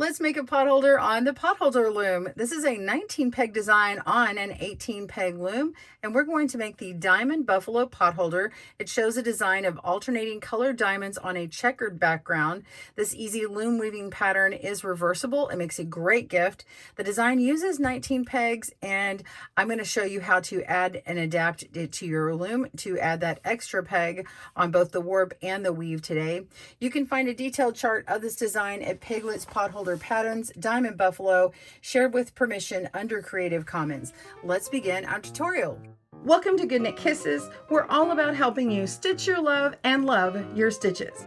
Let's make a potholder on the Potholder loom. This is a 19 peg design on an 18 peg loom, and we're going to make the Diamond Buffalo Potholder. It shows a design of alternating colored diamonds on a checkered background. This easy loom weaving pattern is reversible. It makes a great gift. The design uses 19 pegs, and I'm going to show you how to add and adapt it to your loom to add that extra peg on both the warp and the weave today. You can find a detailed chart of this design at Piglet's Potholder Patterns, Diamond Buffalo, shared with permission under Creative Commons. Let's begin our tutorial. Welcome to GoodKnit Kisses. We're all about helping you stitch your love and love your stitches.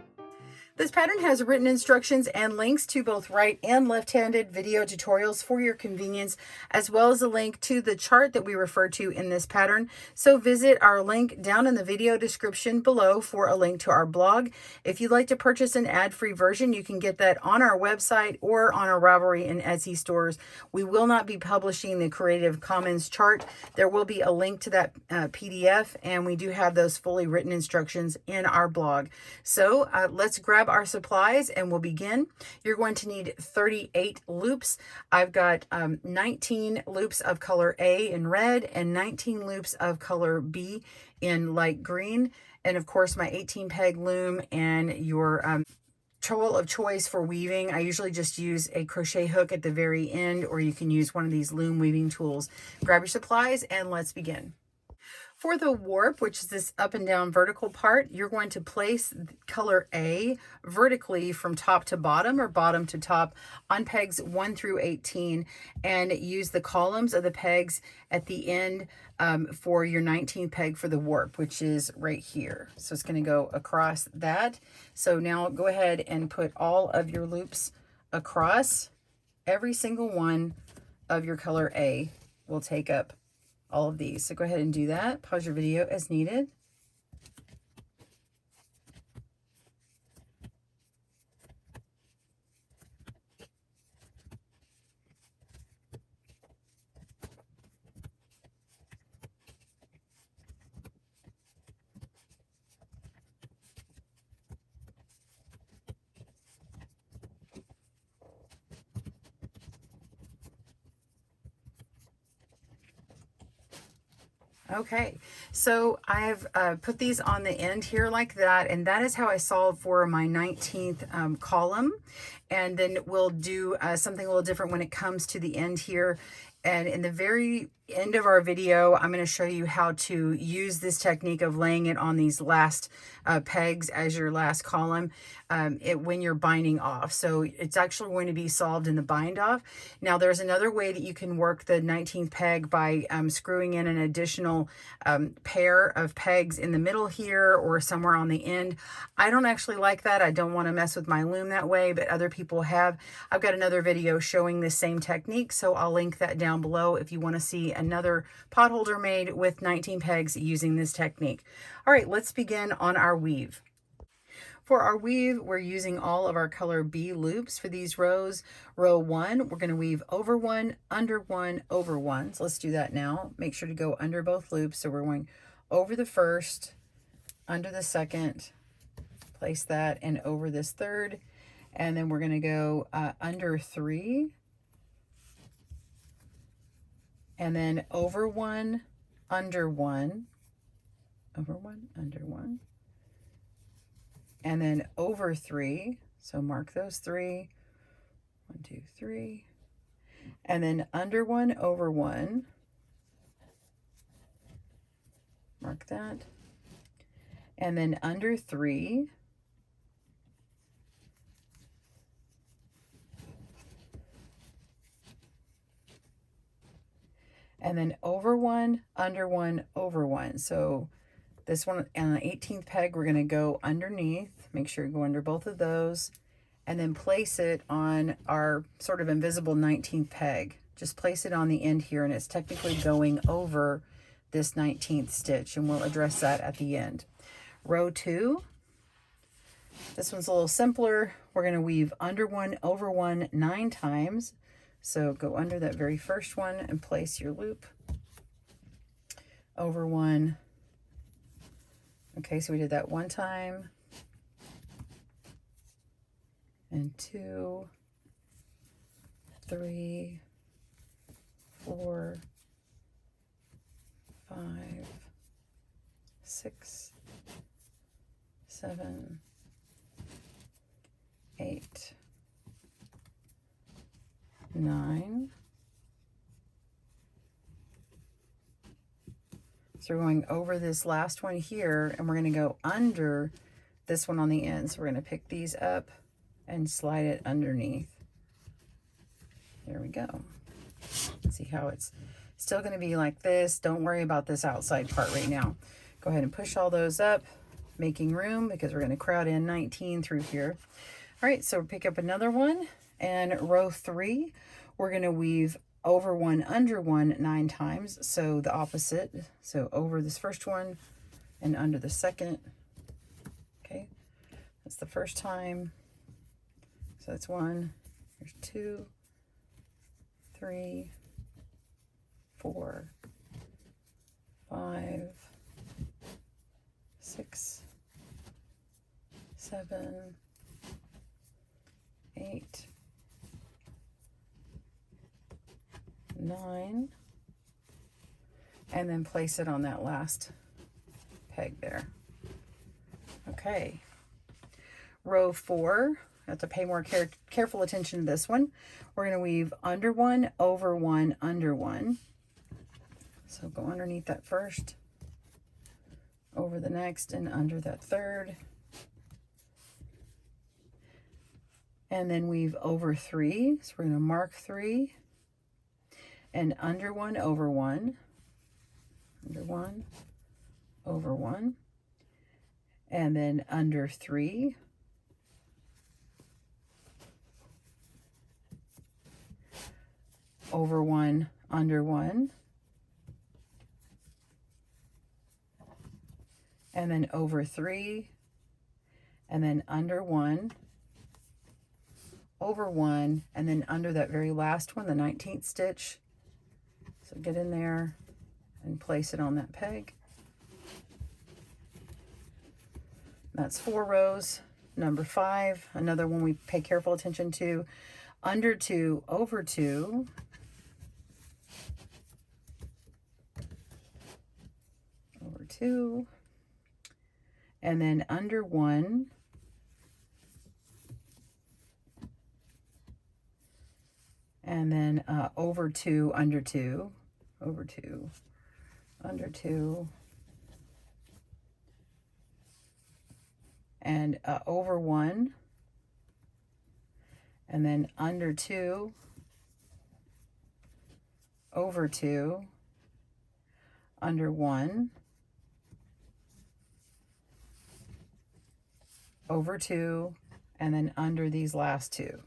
This pattern has written instructions and links to both right and left-handed video tutorials for your convenience, as well as a link to the chart that we refer to in this pattern. So visit our link down in the video description below for a link to our blog. If you'd like to purchase an ad-free version, you can get that on our website or on our Ravelry and Etsy stores. We will not be publishing the Creative Commons chart. There will be a link to that PDF, and we do have those fully written instructions in our blog. So let's grab our supplies and we'll begin. You're going to need 38 loops. I've got 19 loops of color A in red and 19 loops of color B in light green, and of course my 18 peg loom and your tool of choice for weaving. I usually just use a crochet hook at the very end, or you can use one of these loom weaving tools. Grab your supplies and let's begin. For the warp, which is this up and down vertical part, you're going to place color A vertically from top to bottom or bottom to top on pegs 1 through 18, and use the columns of the pegs at the end for your 19th peg for the warp, which is right here. So it's going to go across that. So now go ahead and put all of your loops across. Every single one of your color A will take up all of these. So go ahead and do that. Pause your video as needed. Okay, so I've put these on the end here like that, and that is how I solve for my 19th column. And then we'll do something a little different when it comes to the end here. And in the very end of our video, I'm going to show you how to use this technique of laying it on these last pegs as your last column when you're binding off. So it's actually going to be solved in the bind off. Now there's another way that you can work the 19th peg by screwing in an additional pair of pegs in the middle here or somewhere on the end. I don't actually like that. I don't want to mess with my loom that way, but other people have. I've got another video showing the same technique, so I'll link that down below if you want to see another potholder made with 19 pegs using this technique. All right, let's begin on our weave. For our weave, we're using all of our color B loops for these rows. Row 1, we're going to weave over 1, under 1, over 1. So let's do that now. Make sure to go under both loops. So we're going over the first, under the second, place that, and over this third. And then we're going to go under 3, and then over 1, under 1, over 1, under 1, and then over 3. So mark those 3. 1, 2, 3. And then under 1, over 1. Mark that. And then under 3. And then over 1, under 1, over 1. So this one on the 18th peg, we're going to go underneath. Make sure you go under both of those, and then place it on our sort of invisible 19th peg. Just place it on the end here, and it's technically going over this 19th stitch, and we'll address that at the end. Row 2. This one's a little simpler. We're going to weave under 1, over 1, 9 times. So go under that very first one and place your loop. Over 1. Okay, so we did that 1 time. And 2. 3, 4, 5, 6, 7, 8, 9. So we're going over this last one here, and we're going to go under this one on the end. So we're going to pick these up and slide it underneath. There we go. See how it's still going to be like this. Don't worry about this outside part right now. Go ahead and push all those up, making room because we're going to crowd in 19 through here. All right, so pick up another one, and row 3, we're going to weave over 1, under 1 9 times. So the opposite. So over this first one and under the second. Okay, that's the first time. So that's 1. There's 2, 3, 4, 5, 6, 7, 8, 9, and then place it on that last peg there. Okay, row 4, I have to pay more careful attention to this one. We're going to weave under 1, over 1, under 1. So go underneath that first, over the next, and under that third. And then weave over 3. So we're going to mark 3. And under 1, over 1, under 1, over 1, and then under 3, over 1, under 1, and then over 3, and then under 1, over 1, and then under that very last one, the 19th stitch. So get in there and place it on that peg. That's 4 rows. Number 5, another one we pay careful attention to. Under 2, over 2. Over 2. And then under 1. And then over 2, under 2, over 2, under 2, and over 1, and then under 2, over 2, under 1, over 2, and then under these last 2.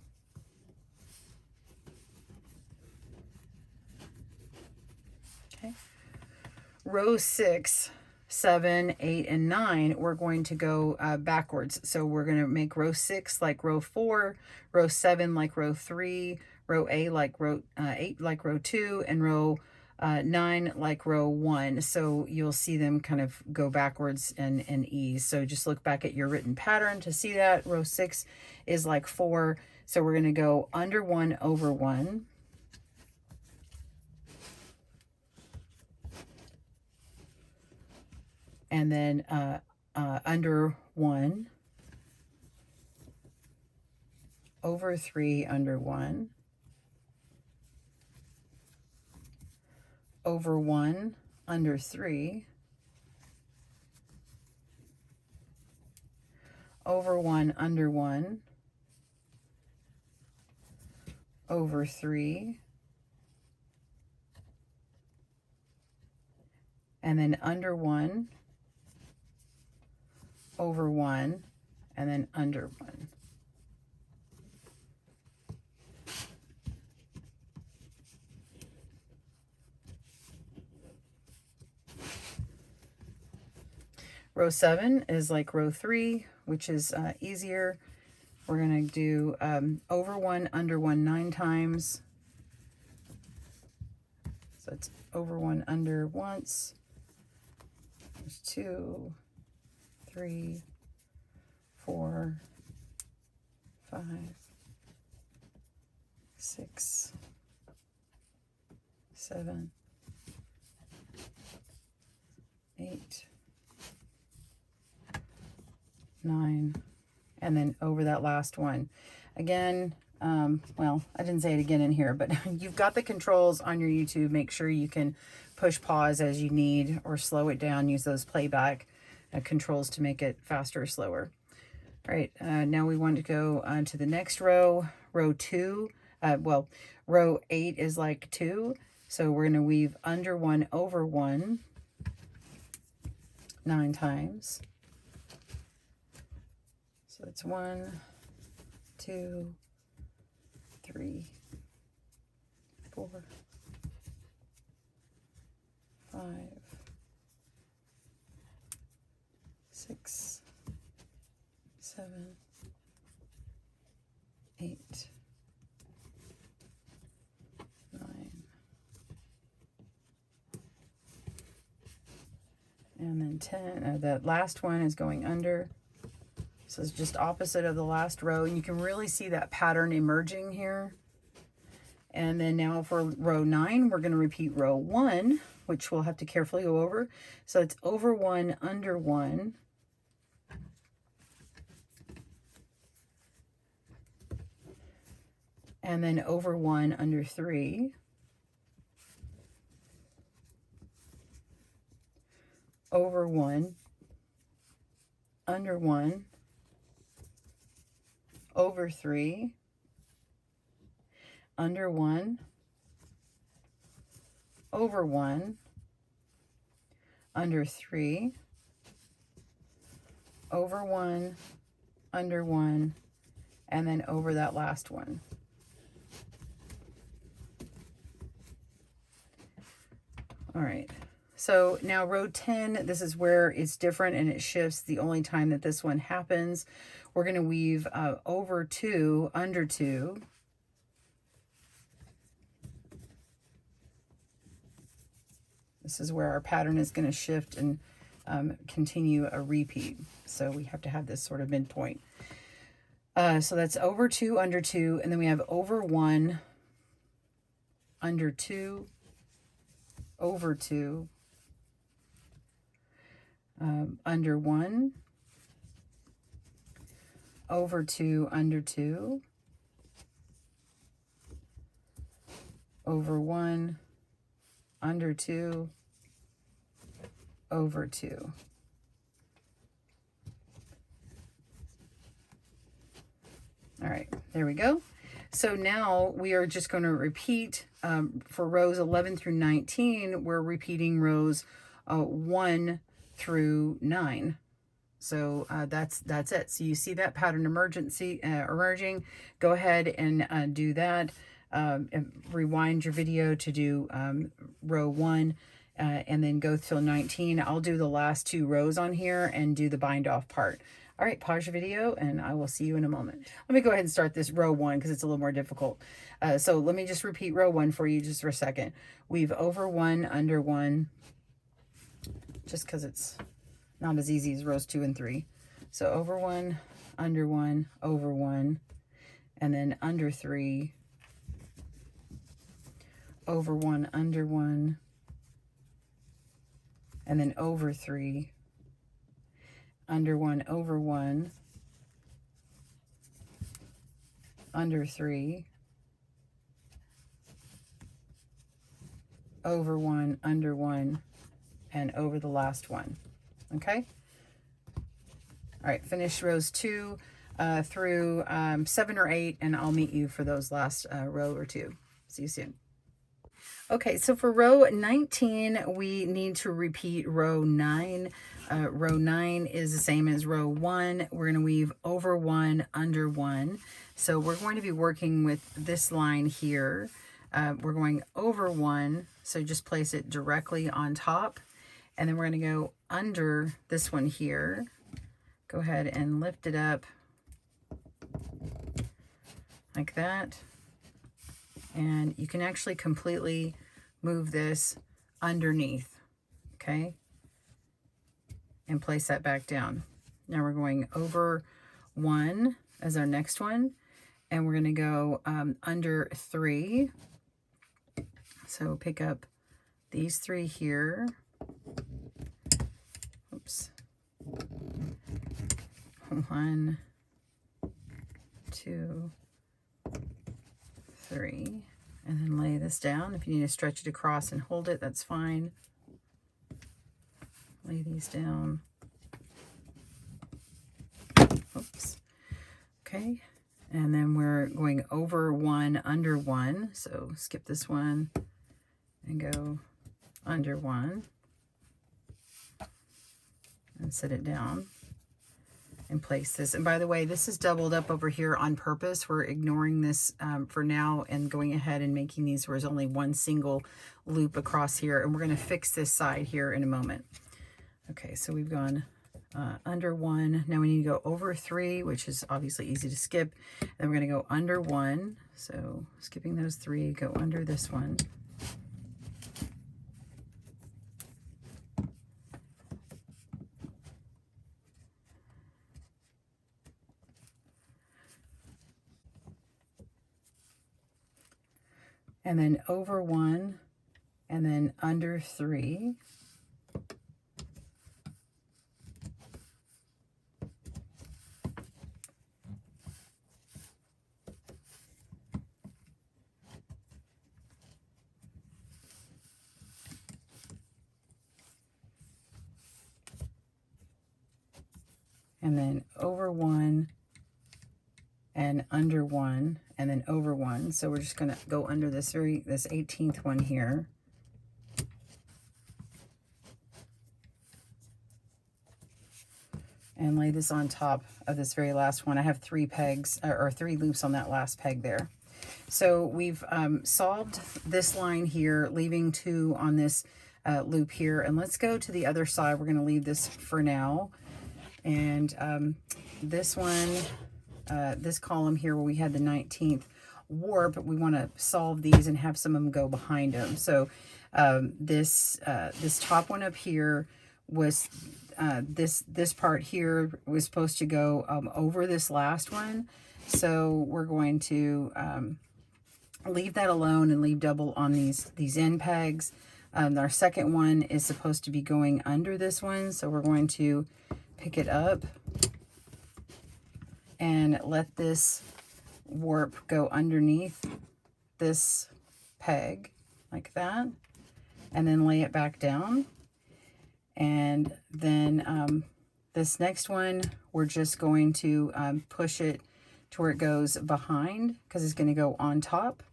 Row 6, 7, 8, and 9, we're going to go backwards. So we're going to make row 6 like row 4, row 7 like row 3, row 8 like row 8 like row 2, and row 9 like row 1. So you'll see them kind of go backwards and ease. So just look back at your written pattern to see that. Row 6 is like 4. So we're going to go under 1, over 1. And then under 1, over 3, under 1, over 1, under 3, over 1, under 1, over 3, and then under 1, over 1, and then under 1. Row 7 is like row 3, which is easier. We're going to do over 1, under 1 9 times. So it's over 1, under once. There's 2, 3, 4, 5, 6, 7, 8, 9, and then over that last one. Again, well, I didn't say it again in here, but you've got the controls on your YouTube. Make sure you can push pause as you need or slow it down. Use those playback controls to make it faster or slower. All right, now we want to go on to the next row, row 2. Well, row 8 is like 2, so we're going to weave under 1 over 1 9 times. So it's 1, 2, 3, 4, 5, 6, 7, 8, 9, and then 10. That last one is going under. So it's just opposite of the last row, and you can really see that pattern emerging here. And then now for row 9, we're going to repeat row 1, which we'll have to carefully go over. So it's over 1, under 1. And then over 1, under 3. Over 1, under 1. Over 3, under 1, over 1, under 3, over 1, under 1, and then over that last one. All right, so now row 10, this is where it's different and it shifts. The only time that this one happens, we're going to weave over 2, under 2, this is where our pattern is going to shift and continue a repeat. So we have to have this sort of midpoint. So that's over 2, under 2, and then we have over 1, under 2, over 2, under 1, over 2, under 2, over 1, under 2, over 2. All right, there we go. So now we are just going to repeat for rows 11 through 19, we're repeating rows 1 through 9. So that's it. So you see that pattern emerging. Go ahead and do that. And rewind your video to do row 1 and then go till 19. I'll do the last 2 rows on here and do the bind off part. All right, pause your video and I will see you in a moment. Let me go ahead and start this row 1 because it's a little more difficult. So let me just repeat row 1 for you just for a second. Weave over 1, under 1, just because it's not as easy as rows 2 and 3. So over 1, under 1, over 1, and then under 3, over 1, under 1, and then over 3, under 1, over 1, under 3, over 1, under 1, and over the last one. Okay? All right, finish rows 2 through 7 or 8, and I'll meet you for those last row or 2. See you soon. Okay, so for row 19, we need to repeat row 9. Row 9 is the same as row 1. We're going to weave over 1, under 1. So we're going to be working with this line here. We're going over 1, so just place it directly on top. And then we're going to go under this one here. Go ahead and lift it up like that. And you can actually completely move this underneath, okay? And place that back down. Now we're going over 1 as our next one. and we're going to go under 3. So pick up these 3 here. Oops. 1, 2, 3, and then lay this down. If you need to stretch it across and hold it, that's fine. Lay these down. Oops. Okay, and then we're going over 1, under 1. So skip this one and go under 1 and set it down and place this. And by the way, this is doubled up over here on purpose. We're ignoring this for now and going ahead and making these where there's only one single loop across here, and we're going to fix this side here in a moment. Okay, so we've gone under 1. Now we need to go over 3, which is obviously easy to skip. Then we're going to go under 1. So skipping those 3, go under this one. And then over 1, and then under 3. And then over 1 and under 1 and then over 1. So we're just going to go under this 18th one here. And lay this on top of this very last one. I have 3 pegs or 3 loops on that last peg there. So we've solved this line here, leaving 2 on this loop here. And let's go to the other side. We're going to leave this for now. And this one, this column here where we had the 19th warp, we want to solve these and have some of them go behind them. So this top one up here was this part here was supposed to go over this last one. So we're going to leave that alone and leave double on these end pegs. Our second one is supposed to be going under this one, so we're going to pick it up and let this warp go underneath this peg like that, and then lay it back down. And then this next one, we're just going to push it to where it goes behind, because it's going to go on top.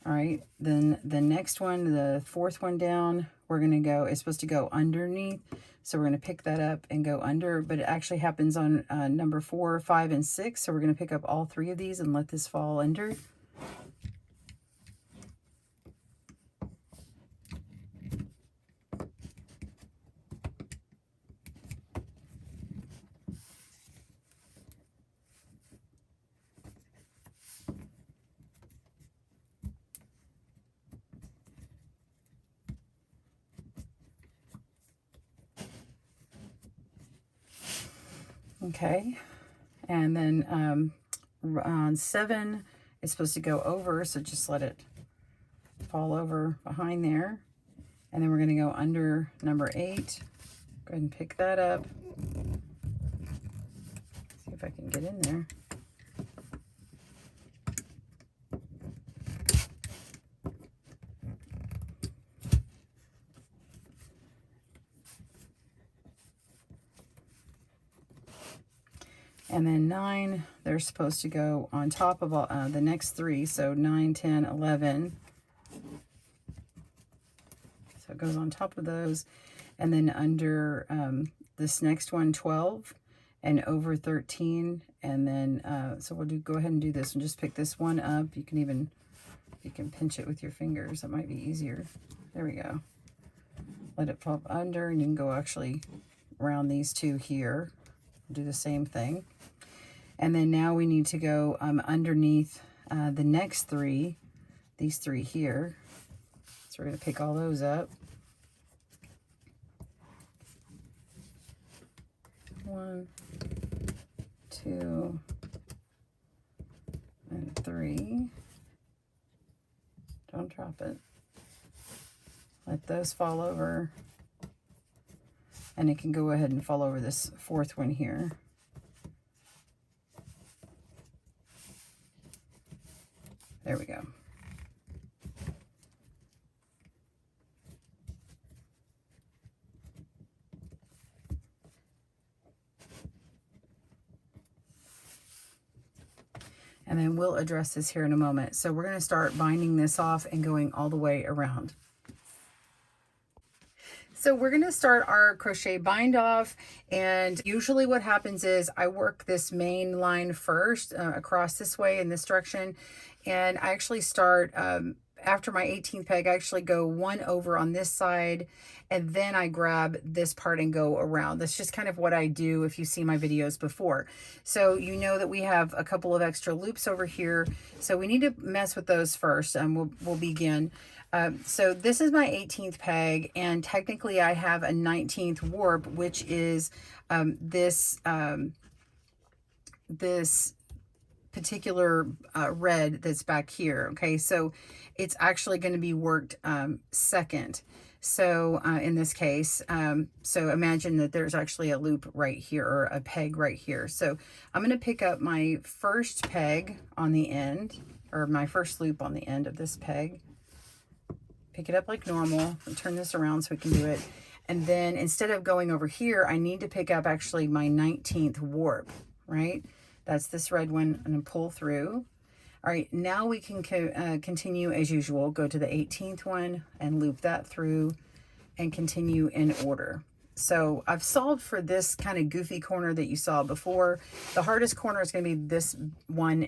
All right, then the next one, the 4th one down, we're going to go, it's supposed to go underneath. So we're going to pick that up and go under, but it actually happens on number 4, 5, and 6. So we're going to pick up all 3 of these and let this fall under. Okay, and then on 7, it's supposed to go over, so just let it fall over behind there. And then we're going to go under number 8. Go ahead and pick that up. See if I can get in there. And then 9, they're supposed to go on top of all, the next 3. So 9, 10, 11. So it goes on top of those. And then under this next one, 12, and over 13. And then, so we'll go ahead and do this and just pick this one up. You can pinch it with your fingers. That might be easier. There we go. Let it pop under, and you can go actually around these 2 here. Do the same thing. And then now we need to go underneath the next 3, these 3 here. So we're going to pick all those up. 1, 2, and 3. Don't drop it. Let those fall over. And it can go ahead and fall over this 4th one here. There we go. And then we'll address this here in a moment. So we're going to start binding this off and going all the way around. So we're going to start our crochet bind off, and usually what happens is I work this main line first across this way in this direction, and I actually start after my 18th peg. I actually go 1 over on this side, and then I grab this part and go around. That's just kind of what I do if you see my videos before. So you know that we have a couple of extra loops over here, so we need to mess with those first, and we'll begin. So this is my 18th peg, and technically I have a 19th warp, which is this particular red that's back here. Okay, so it's actually going to be worked second. So in this case, so imagine that there's actually a loop right here, or a peg right here. So I'm going to pick up my first peg on the end, or my first loop on the end of this peg. Pick it up like normal and turn this around so we can do it. And then instead of going over here, I need to pick up actually my 19th warp, right? That's this red one, and pull through. All right, now we can continue as usual. Go to the 18th one and loop that through and continue in order. So I've solved for this kind of goofy corner that you saw before. The hardest corner is going to be this one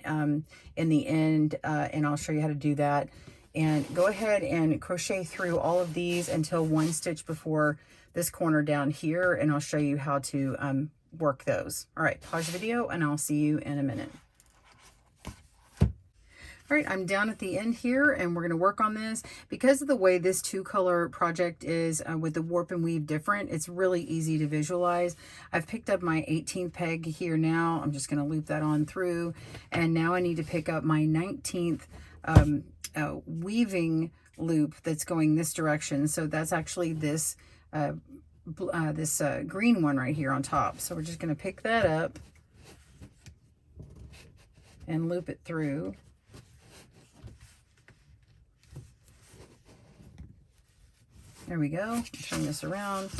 in the end, and I'll show you how to do that. And go ahead and crochet through all of these until 1 stitch before this corner down here, and I'll show you how to work those. All right, pause the video and I'll see you in a minute. All right, I'm down at the end here, and we're going to work on this. Because of the way this 2-color project is with the warp and weave different, it's really easy to visualize. I've picked up my 18th peg here now. I'm just going to loop that on through, and now I need to pick up my 19th weaving loop that's going this direction. So that's actually this green one right here on top. So we're just going to pick that up and loop it through. There we go. Turn this around,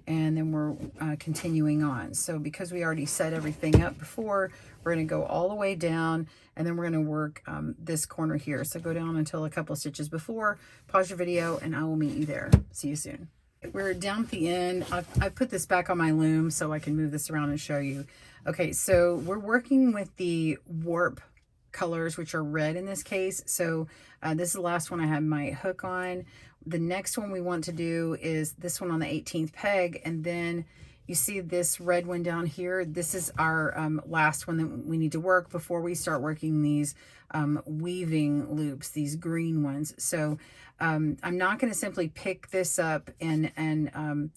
and then we're continuing on. So because we already set everything up before, we're going to go all the way down, and then we're going to work this corner here. So go down until a couple stitches before, pause your video, and I will meet you there. See you soon. We're down at the end. I put this back on my loom so I can move this around and show you. Okay, so we're working with the warp colors, which are red in this case. So this is the last one I have my hook on. The next one we want to do is this one on the 18th peg, and then you see this red one down here. This is our last one that we need to work before we start working these weaving loops, these green ones. So I'm not going to simply pick this up and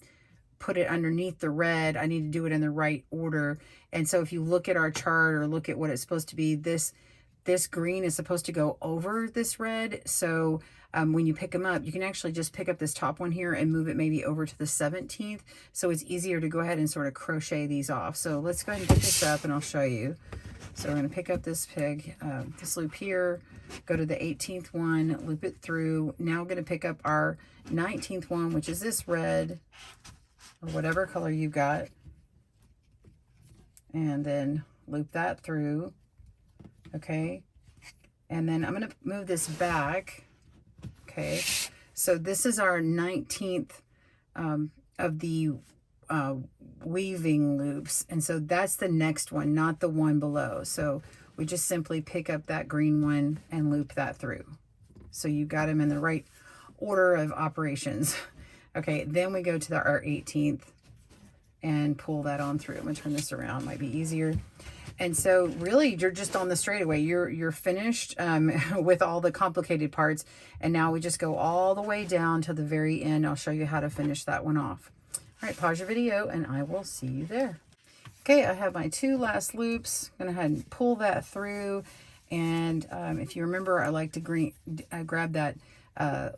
put it underneath the red. I need to do it in the right order. And so if you look at our chart or look at what it's supposed to be, this green is supposed to go over this red. So when you pick them up, you can actually just pick up this top one here and move it maybe over to the 17th. So it's easier to go ahead and sort of crochet these off. So let's go ahead and pick this up and I'll show you. So we're going to pick up this peg, this loop here, go to the 18th one, loop it through. Now we're going to pick up our 19th one, which is this red or whatever color you got. And then loop that through. Okay. And then I'm going to move this back. Okay, so this is our 19th of the weaving loops, and so that's the next one, not the one below. So we just simply pick up that green one and loop that through. So you got them in the right order of operations. Okay, then we go to our 18th and pull that on through. I'm gonna turn this around, might be easier. And so really you're just on the straightaway. You're finished with all the complicated parts. And now we just go all the way down to the very end. I'll show you how to finish that one off. All right, pause your video and I will see you there. Okay, I have my 2 last loops. I'm gonna go ahead and pull that through. And if you remember, I like to grab that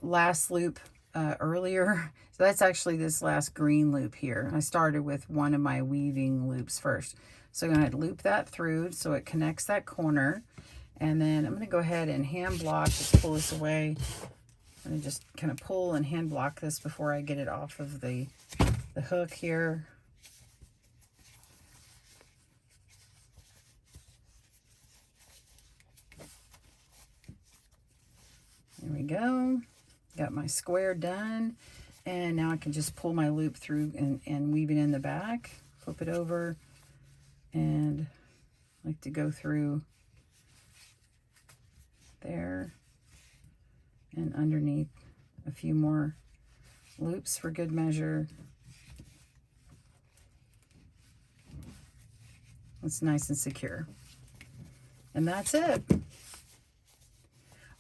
last loop earlier. So that's actually this last green loop here. I started with one of my weaving loops first. So I'm going to loop that through so it connects that corner. And then I'm going to go ahead and hand block, just pull this away. I'm going to just kind of pull and hand block this before I get it off of the hook here. There we go. Got my square done. And now I can just pull my loop through and weave it in the back. Flip it over. And I like to go through there and underneath a few more loops for good measure. It's nice and secure. And that's it.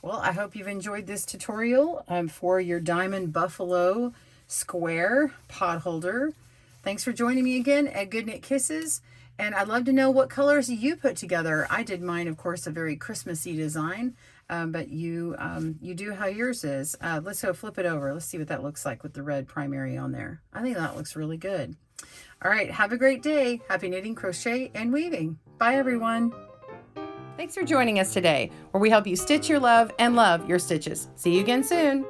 Well, I hope you've enjoyed this tutorial for your Diamond Buffalo Square pot holder. Thanks for joining me again at GoodKnit Kisses. And I'd love to know what colors you put together. I did mine, of course, a very Christmassy design, but you do how yours is. Let's go flip it over. Let's see what that looks like with the red primary on there. I think that looks really good. All right, have a great day. Happy knitting, crochet, and weaving. Bye, everyone. Thanks for joining us today, where we help you stitch your love and love your stitches. See you again soon.